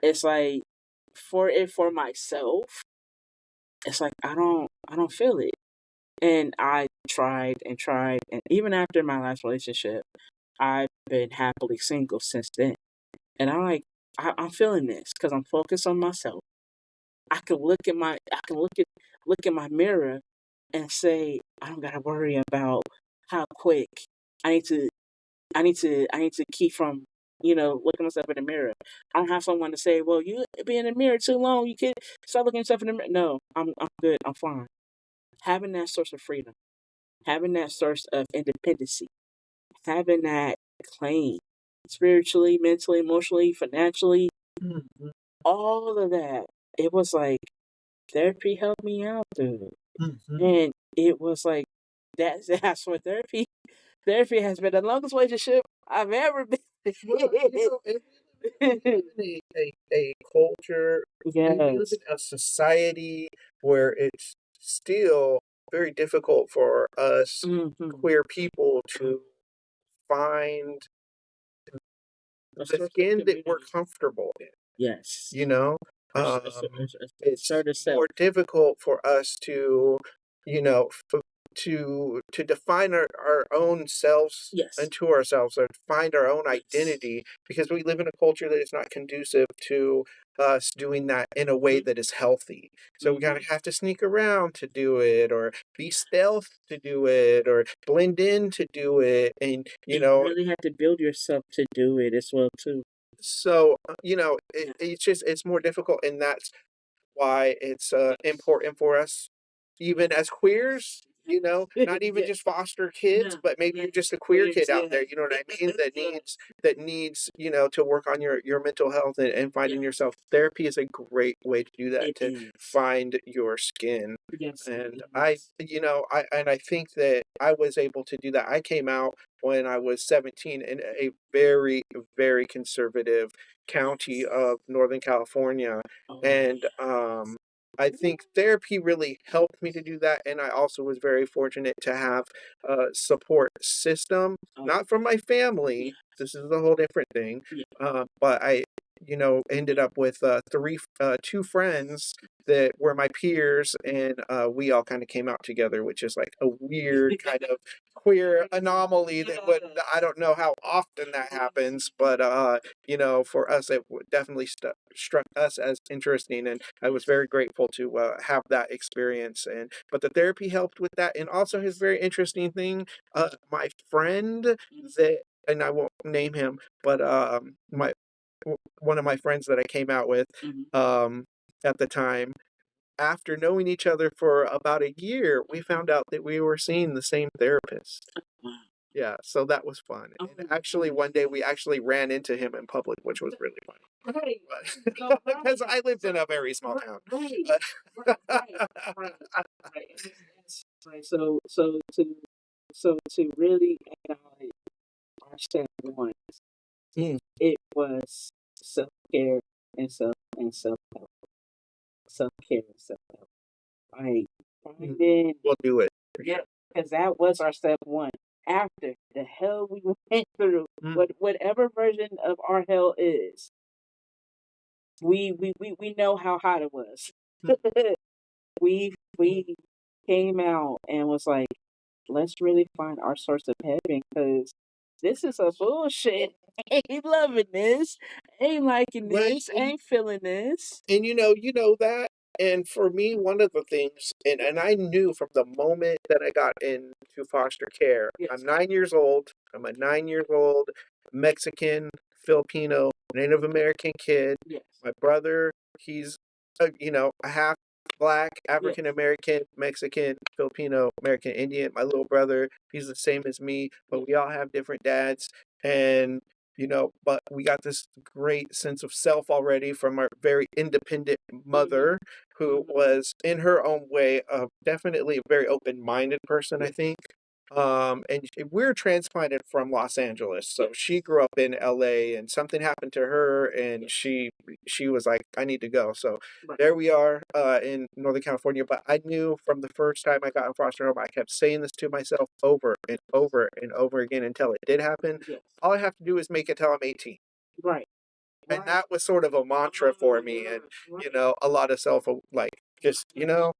It's like for myself, it's like I don't feel it. And I tried and tried, and even after my last relationship, I've been happily single since then. And I'm feeling this because I'm focused on myself. I can look at my mirror and say I don't gotta worry about how quick I need to I need to keep from looking myself in the mirror. I don't have someone to say, well, you be in the mirror too long. You can't stop looking yourself in the mirror. No, I'm good. I'm fine. Having that source of freedom, having that source of independency, having that claim spiritually, mentally, emotionally, financially, Mhm. all of that. It was like therapy helped me out, dude. Mhm. And it was like that's what therapy has been the longest relationship I've ever been Well, and we live in a culture, we live Yes. in a society where it's still very difficult for us Mm-hmm. queer people to find A the source of skin that we're community. comfortable in, Yes. you know? It's Assert itself. more difficult for us to, you know, to define our own selves Yes. unto ourselves or find our own Yes. identity because we live in a culture that is not conducive to us doing that in a way that is healthy. So we kind of have to sneak around to do it or be stealth to do it or blend in to do it. And, And you really have to build yourself to do it as well too. so, Yeah. it's more difficult and that's why it's Yes. important for us, even as queers, not even Yeah. just foster kids, No. but maybe Yeah. you're just a queer Queers. kid out Yeah. there, you know what I mean? Yes. That needs, to work on your mental health and finding Yes. yourself. Therapy is a great way to do that, It to is. find your skin. Yes. And It is. I think that I was able to do that. I came out when I was 17 in a very, very conservative county Yes. of Northern California. Oh And yeah. I think therapy really helped me to do that. And I also was very fortunate to have a support system, Oh not from my family. yeah. This is a whole different thing. Yeah. But I, ended up with two friends that were my peers, and we all kind of came out together, which is like a weird kind of queer anomaly I don't know how often that happens, but for us, it definitely struck us as interesting, and I was very grateful to have that experience. But the therapy helped with that, and also his very interesting thing, my friend that, and I won't name him, but one of my friends that I came out with Mhm. um, at the time, after knowing each other for about a year, we found out that we were seeing the same therapist. Wow. Yeah, so that was fun. Oh And actually, nice. one day we actually ran into him in public, which was really funny. Right. So But right. because I lived So in a very small town. right. But Right. Right. Right. So to really acknowledge our step one, Mm, it was self care and self help. Self care and self help. Right. mm, Finding we'll do it for yeah, sure. because that was our step one. After the hell we went through, Mm, whatever version of our hell is, we know how hot it was. mm, We came out and was like, let's really find our source of heaven because this is a bullshit. Ain't loving this, ain't liking right. this, ain't feeling this. And you know that. And for me, one of the things, and I knew from the moment that I got into foster care, I'm Yes, 9 years old. I'm a 9 years old Mexican, Filipino, Native American kid. yes, My brother, he's, a half black, yes, African American, Mexican, Filipino, American Indian. My little brother, he's the same as me, but yes. we all have different dads. And but we got this great sense of self already from our very independent Mm-hmm, mother, who mm-hmm. was in her own way definitely a very open-minded person, I Yes, think. And we're transplanted from Los Angeles, so she yes, grew up in LA, and something happened to her, and yes. she was like, I need to go. So Right. there we are in Northern California. But I knew from the first time I got in foster home, I kept saying this to myself over and over and over again until it did happen. Yes. All I have to do is make it till I'm 18. Right. And that was sort of a mantra for me, and a lot of just you're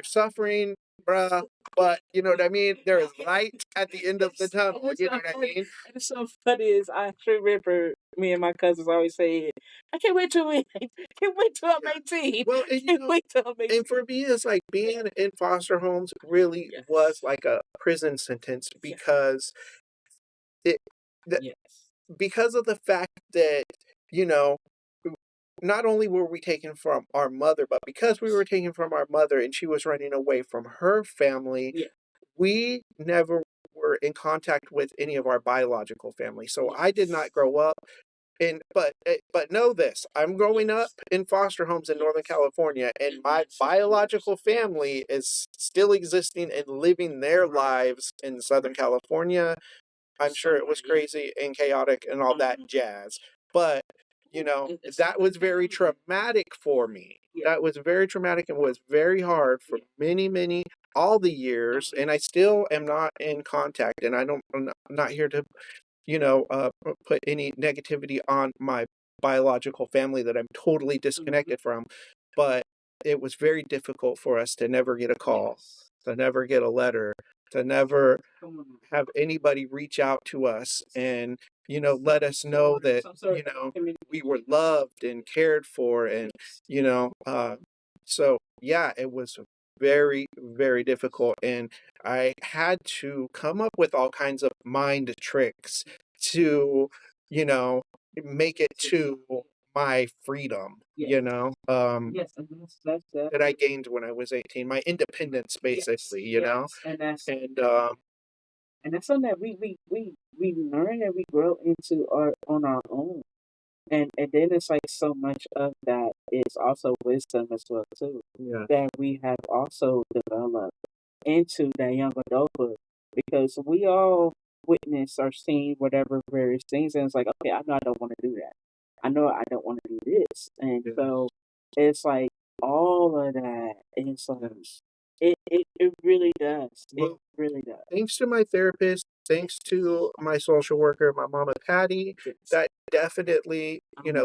suffering, bruh, but you know what I mean. There is light at the end of the tunnel. You know what I mean? And it's so funny is I actually remember me and my cousins always saying, "I can't wait till can't wait till I'm 18. Well, Can't wait till I'm 18." and for me, it's like being in foster homes really was like a prison sentence because it, the, Yes. because of the fact that, you know, not only were we taken from our mother, but because we were taken from our mother and she was running away from her family, Yeah. we never were in contact with any of our biological family. So I did not grow up in, but know this, I'm growing up in foster homes in Northern California, and my biological family is still existing and living their lives in Southern California. I'm sure it was crazy and chaotic and all that jazz. But, that was very traumatic for me. That was very traumatic and was very hard for many, many, all the years. And I still am not in contact. And I'm not here to, put any negativity on my biological family that I'm totally disconnected from. But it was very difficult for us to never get a call, to never get a letter, to never have anybody reach out to us and let us know that we were loved and cared for, and so yeah, it was very, very difficult, and I had to come up with all kinds of mind tricks to you know make it to my freedom, Yes, and that's that I gained when I was 18, my independence basically, and and that's something that we learn and we grow into our on our own. And then it's like so much of that is also wisdom as well too, yeah. that we have also developed into that young adulthood, because we all witness or seen whatever various things, and it's like, okay, I know I don't want to do that. I know I don't want to do this, and Yeah. so it's like all of that. It's like it really does. It Well, really does. thanks to my therapist, thanks to my social worker, my mama Patty, that definitely,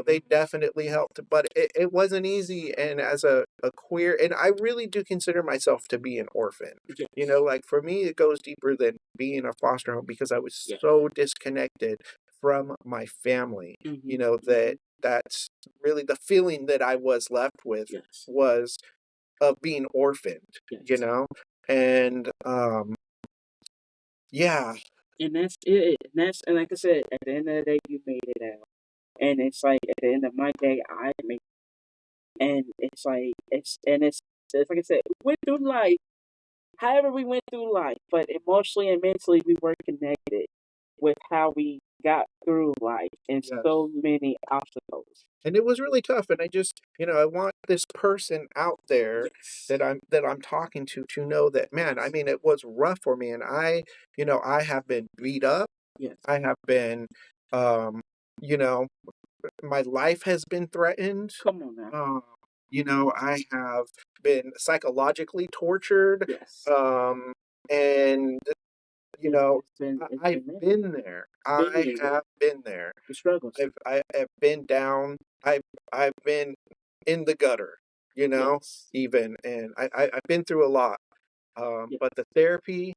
they definitely helped. But it wasn't easy. And as a queer, and I really do consider myself to be an orphan. Like for me, it goes deeper than being a foster home because I was so disconnected from my family. That's really the feeling that I was left with was of being orphaned, and yeah. And that's it. And like I said, at the end of the day, you made it out. And it's like at the end of my day, I made. And it's like it's like I said, we went through life. However, we went through life, but emotionally and mentally, we were connected with how we got through life and Yes. so many obstacles. And it was really tough, and I just, I want this person out there that I'm talking to know that, man, I mean, it was rough for me, and I have been beat up. Yes. I have been, um, you know, my life has been threatened. Come on now. I have been psychologically tortured. Yes. And I've been been there. I have been there. the struggles. I've been down. I've been in the gutter, Yes. even, and I've been through a lot. Yes. But the therapy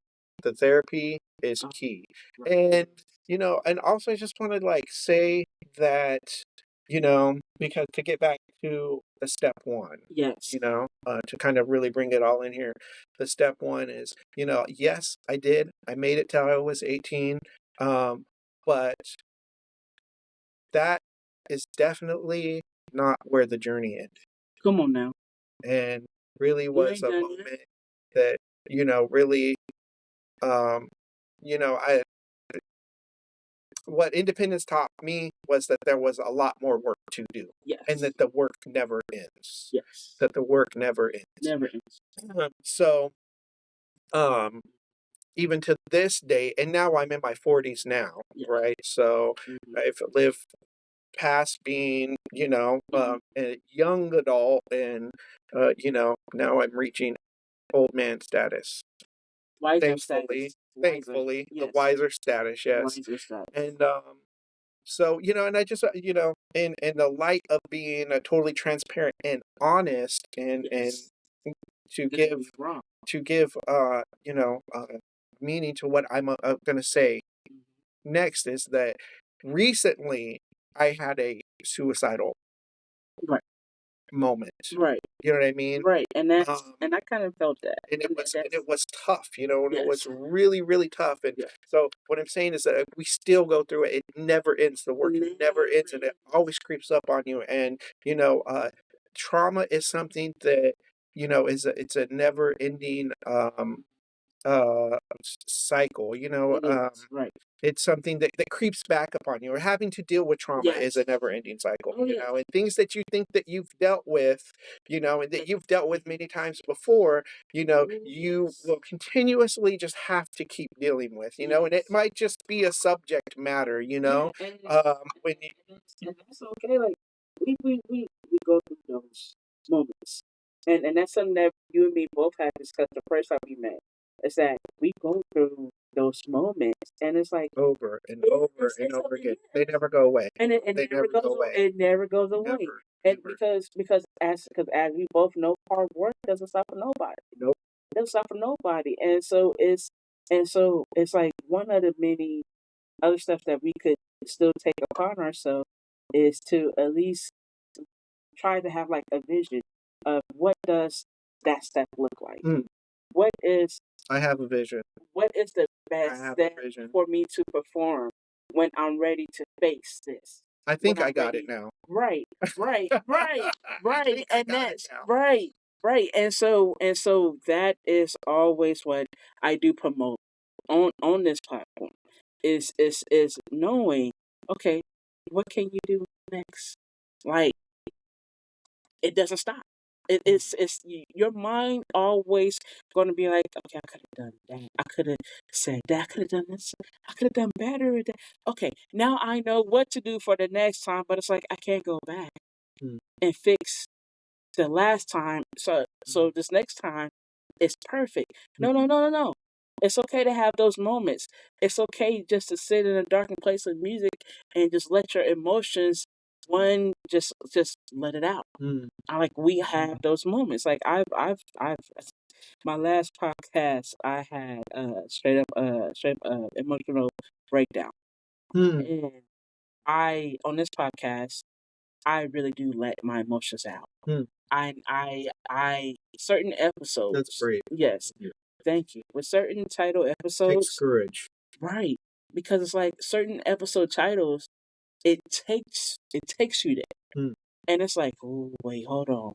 is key. Right. And also I just want to like say that, because to get back to the step one, Yes. to kind of really bring it all in here, the step one is, yes, I did. I made it till I was 18. But that is definitely not where the journey ended. Come on now. And really You was ain't a done moment yet. that, really, um, I what independence taught me was that there was a lot more work to do. Yes. And that the work never ends. Yes. That the work never ends. Never ends. So, even to this day, and now I'm in my 40s now, Yes. right? So Mhm. I've lived past being, a young adult, and now I'm reaching old man status. Wiser Thankfully, status. Wiser. the Yes. wiser status, yes. Wiser status. And So, and I just, in the light of being totally transparent and honest, and Yes. to This give is wrong. meaning to what I'm going to say Mhm. next, is that recently I had a suicidal Right. moment. Right. You know what I mean? Right. Um, And I kind of felt that. and And it that's was tough, and it was yes. really, really tough. And Yes. so what I'm saying is that we still go through it. It never ends. The work never ends, and it always creeps up on you. And trauma is something that it's a never ending cycle. It is. Right. It's something that creeps back upon you, or having to deal with trauma is a Yes. never-ending cycle, Oh yes. and things that you think that you've dealt with, and that you've dealt with many times before, you Yes. will continuously just have to keep dealing with, and it Yes. might just be a subject matter, Yeah, when you, and that's okay. Like we go through those moments, and that's something that you and me both had discussed the first time we met. Is that we go through those moments, and it's like over and over and over again. They never go away. and it They never never go goes away. it never goes away. Never, And never. because as we both know, hard work doesn't stop for nobody. Nope. It doesn't stop for nobody. And so it's like one of the many other steps that we could still take upon ourselves is to at least try to have like a vision of what does that step look like. Mm, What is I have a vision. what is the I best have a step vision. for me to perform when I'm ready to face this? I When think I I'm got it ready, now. right, right, right, I right, think I and got it that's now. right, right, and so that is always what I do promote on this platform is knowing, okay, what can you do next? Like it doesn't stop. Your mind always going to be like, okay, I could have done that. I could have said that. I could have done this. I could have done better. Okay, now I know what to do for the next time, but it's like I can't go back Mm, and fix the last time. So mm, this next time is perfect. mm, No, no, no, no, no. It's okay to have those moments. It's okay just to sit in a darkened place with music and just let your emotions just let it out. mm, I like we have those moments. Like I've my last podcast I had straight up emotional breakdown. mm, And I on this podcast I really do let my emotions out. mm. I certain That's episodes, brave. yes, Yeah. thank you. With certain title Takes episodes, courage. right. Because it's like certain episode titles, it takes you there. Mm, And it's like, oh wait, hold on.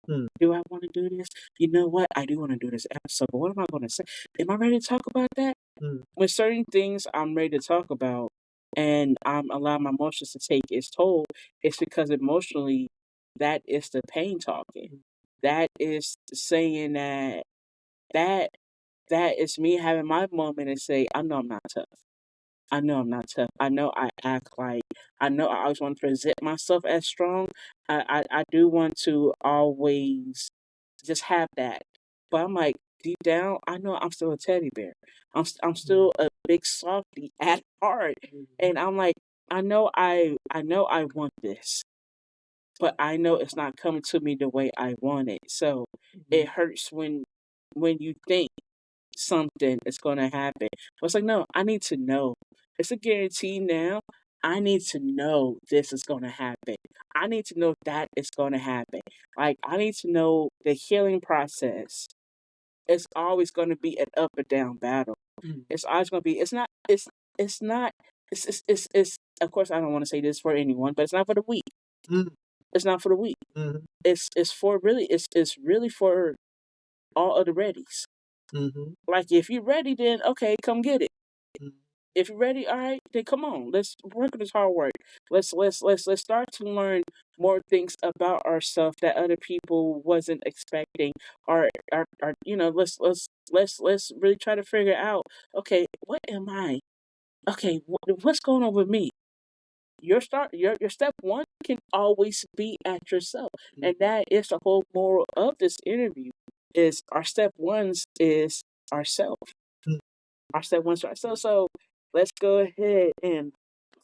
mm, Do I want to do this? You know what? I do want to do this episode, but what am I going to say? Am I ready to talk about that? mm, When certain things I'm ready to talk about and I'm allowing my emotions to take its toll, it's because emotionally, that is the pain talking. That is saying that that is me having my moment and say, I know I'm not tough. I know I'm not tough. I know I act like I know I always want to present myself as strong. I do want to always just have that. But I'm like, deep down, I know I'm still a teddy bear. I'm mm, still a big softy at heart. mhm, And I'm like, I know I want this, but I know it's not coming to me the way I want it. So mhm, it hurts when you think something is gonna happen. But it's like, no, I need to know. It's a guarantee now. I need to know this is gonna happen. I need to know that it's gonna happen. Like I need to know the healing process. It's always gonna be an up and down battle. mm, It's always gonna be it's not it's of course I don't want to say this for anyone, but it's not for the weak. mm, It's not for the weak. mhm, It's for really it's really for all of the readies. mhm, Like if you're ready, then okay, come get it. mm, If you're ready, all right, then come on. Let's work on this hard work. Let's start to learn more things about ourselves that other people wasn't expecting, or let's really try to figure out. Okay, what am I? Okay, what's going on with me? Your step one can always be at yourself, and mhm, that is the whole moral of this interview. Is our step ones is ourself. mm. Our step ones are ourselves. So let's go ahead and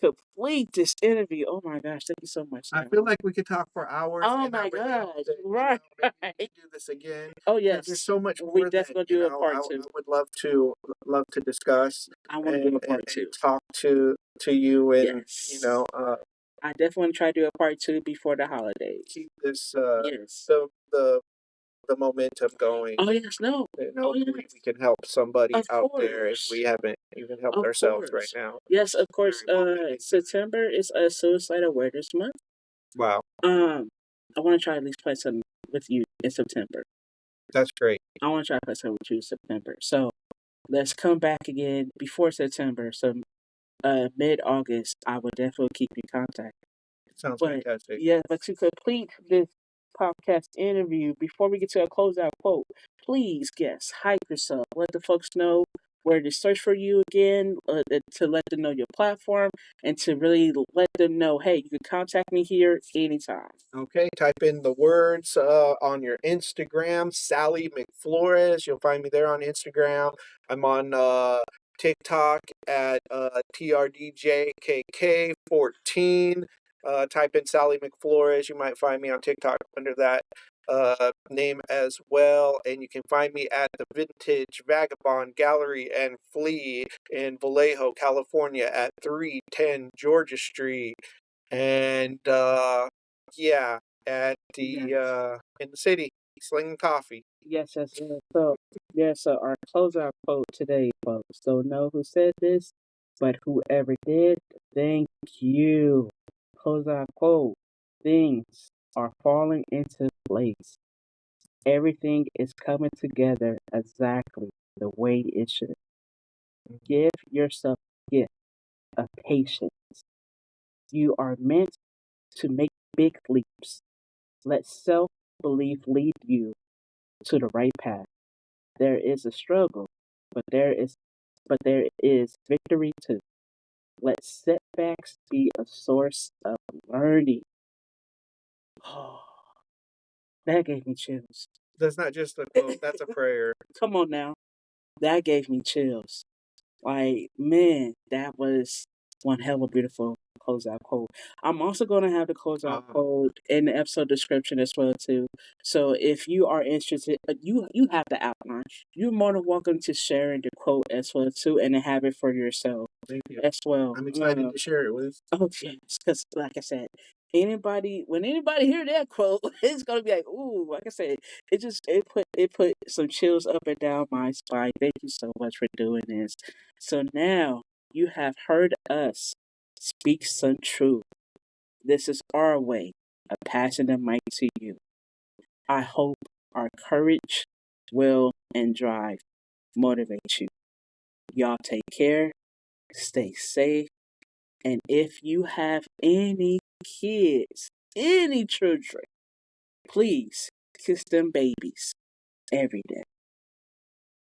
complete this interview. Oh my gosh, thank you so much. I feel like we could talk for hours. Oh and I my really hope gosh, that, right. maybe we can do this again. Oh 'Cause yes, there's so much we more that, definitely do a part I two. would love to discuss I want to do a part and two. talk to you and, Yes. I definitely want to try to do a part two before the holidays. keep this, Yes. the momentum going. Oh yes, no. And Oh hopefully yes. we can help somebody Of out there if course. we haven't even helped Of ourselves right course. now. Yes, of course. Very motivating. September is a suicide awareness month. Wow, I want to try at least play something with you in September. that's great. I want to try to play something with you in September. So let's come back again before September. So mid-August, I will definitely keep in contact. Sounds But fantastic. yeah, but to complete this podcast interview, before we get to a closeout quote, please guess, hype yourself, let the folks know where to search for you again, to let them know your platform, and to really let them know, hey, you can contact me here anytime. Okay, type in the words on your Instagram, Sally McFlores. You'll find me there on Instagram. I'm on TikTok at TRDJKK14. Type in Sally McFlores. You might find me on TikTok under that name as well. And you can find me at the Vintage Vagabond Gallery and Flea in Vallejo, California at 310 Georgia Street. And yeah, at the Yes. in the city, slinging coffee. Yes, yes, yes. So, yes, so our closeout quote today, folks. Don't know who said this, but whoever did, thank you. Closeout quote. Things are falling into place. Everything is coming together exactly the way it should. Give yourself a gift of patience. You are meant to make big leaps. Let self belief lead you to the right path. There is a struggle, but there is victory too. Let setbacks be a source of learning. Oh, that gave me chills. That's not just a quote, that's a prayer. Come on now. That gave me chills. Like, man, that was one hell of a beautiful closeout quote. I'm also going to have the closeout quote in the episode description as well too. So if you are interested, you have the outline. You're more than welcome to sharing the quote as well too, and to have it for yourself. Thank you. As well. I'm excited to share it with. Oh yes, because like I said, when anybody hear that quote, it's gonna be like, ooh, like I said, it put some chills up and down my spine. Thank you so much for doing this. So now you have heard us speak some truth. This is our way of passing the mic to you. I hope our courage, will, and drive motivate you. Y'all take care, stay safe, and if you have any kids, any children, please kiss them babies every day.